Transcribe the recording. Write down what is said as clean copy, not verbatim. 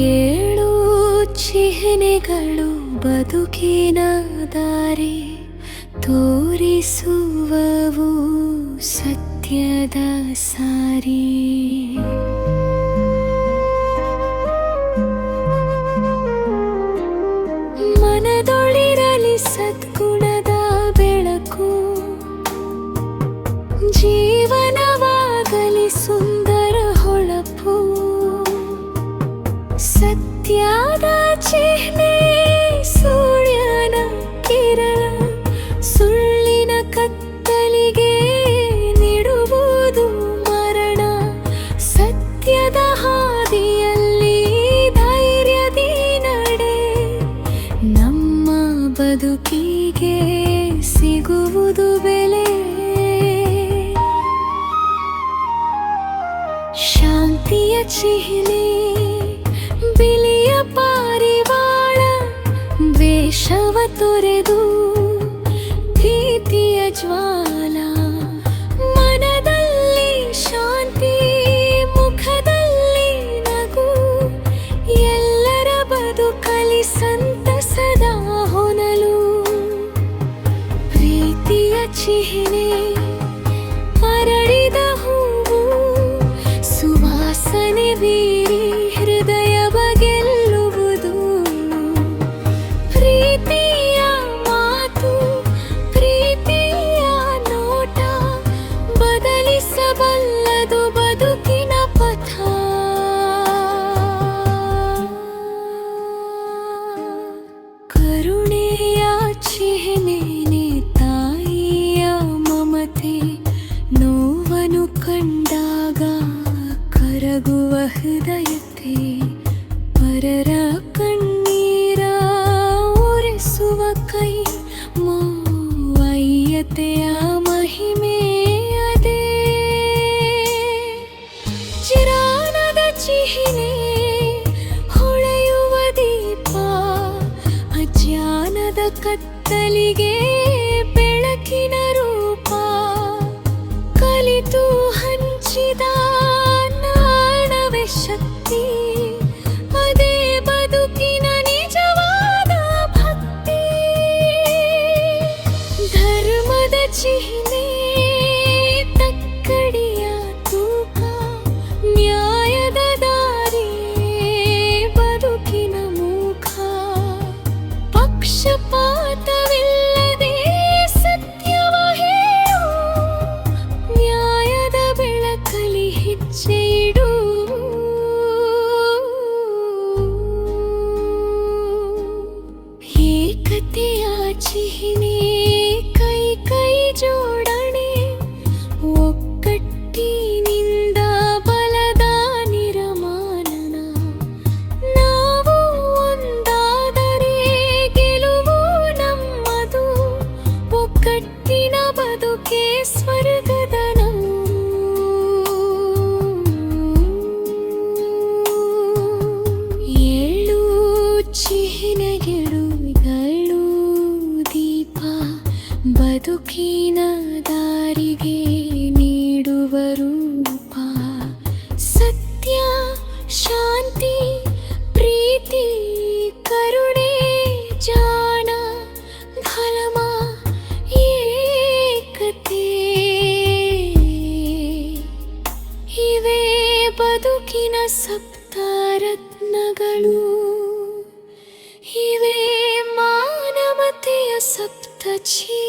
ಏಳು ಚಿಹ್ನೆಗಳು ಬದುಕಿನ ದಾರಿ ತೋರಿಸುವವು ಸತ್ಯದ ಸಾರಿ. ಮನದೊಳಿರಲಿ ಸದ್ಗುಣದ ಬೆಳಕು, ಜೀವನವಾಗಲಿ ಸುಂದರ ಹೊಳಪು. ಸತ್ಯದ ಚಿಹ್ನೆ ಸೂರ್ಯನ ಕಿರಣ, ಸುಳ್ಳಿನ ಕತ್ತಲಿಗೆ ನೀಡುವುದು ಮರಣ. ಸತ್ಯದ ಹಾದಿಯಲ್ಲಿ ಧೈರ್ಯದಿ ನಡೆ, ನಮ್ಮ ಬದುಕಿಗೆ ಸಿಗುವುದು ಬೆಲೆ. ಶಾಂತಿಯ ಚಿಹ್ನೆ ಬಿಳಿಯ ಪಾರಿವಾಳ, ದ್ವೇಷವ ತೊರೆದು ಪ್ರೀತಿಯ ಜ್ವಾಲ. ಮನದಲ್ಲಿ ಶಾಂತಿ, ಮುಖದಲ್ಲಿ ನಗು, ಎಲ್ಲರ ಬದುಕಲಿ ಸಂತಸದ ಹೊನಲು. ಪ್ರೀತಿಯ ಚಿಹ್ನೆ ಅರಳಿದ ಹೂವು, ಸುವಾಸನೆ ಬೀರಿ ಹೃದಯವ ಗೆಲ್ಲುವುದು. ಪ್ರೀತಿಯ ಮಾತು, ಪ್ರೀತಿಯ ನೋಟ, ಬದಲಿಸಬಲ್ಲದು ಬದುಕಿನ ಪಥ. ಕರುಣೆಯ ಚಿಹ್ನೆನೆ ತಾಯಿಯ ಮಮತೆ, ನೋವನ್ನು ಕಂಡಾಗ ಕರಗುವ ಹೃದಯತೆ. ಪರರ ಕಣ್ಣೀರ ಒರೆಸುವ ಕೈ, ಮೌವಯ್ಯತೆಯ ಮಹಿಮೆ ಅದೇ. ಚಿರಾನದ ಚಿಹ್ನೆ ಹೊಳೆಯುವ ದೀಪ, ಅಜ್ಞಾನದ ಕತ್ತಲಿಗೆ ಬೆಳಕಿನ ರೂಪ. ಕಲಿತು ಹಂಚಿದ ನಾಣವೇ ಶಕ್ತಿ, ಅದೇ ಬದುಕಿನ ನಿಜವಾದ ಭಕ್ತಿ. ಧರ್ಮದ ಚಿಹ್ನೆ ತಕ್ಕಡಿಯ ತೂಕ, ನ್ಯಾಯದ ದಾರಿ ಬದುಕಿನ ಮುಖ. ಪಕ್ಷಪಾತವಿಲ್ಲದೆ ಸತ್ಯವ ಹೇಳು, ನ್ಯಾಯದ ಬೆಳಕಲಿ ಹೆಜ್ಜೆ ಇಡು. ಏಕತೆಯ ಚಿಹ್ನೆ ಕೈ ಕೈ ಜೋಡಣೆ, ಒಗ್ಗಟ್ಟಿನಿಂದ ಬಲದ ನಿರಮಾನನ. ನಾವು ಒಂದಾದರೆ ಗೆಲುವು ನಮ್ಮದು, ಒಗ್ಗಟ್ಟಿನ ಬದುಕೆ ಸ್ವರ್ಗದ ನಾವು. ಏಳು ಚಿಹ್ನೆಗಳು ದೀಪ, ಬದುಕಿನ ದಾರಿಗೆ ನೀಡುವ ರೂಪ. ಸತ್ಯ, ಶಾಂತಿ, ಪ್ರೀತಿ, ಕರುಣೆ, ಜಾಣ, ಧರ್ಮ, ಏಕತೆ. ಇವೇ ಬದುಕಿನ ಸಪ್ತರತ್ನಗಳು, ಇವೇ ಮಾನವತೆಯ ಸಪ್ತ ಚಿಹ್ನೆ.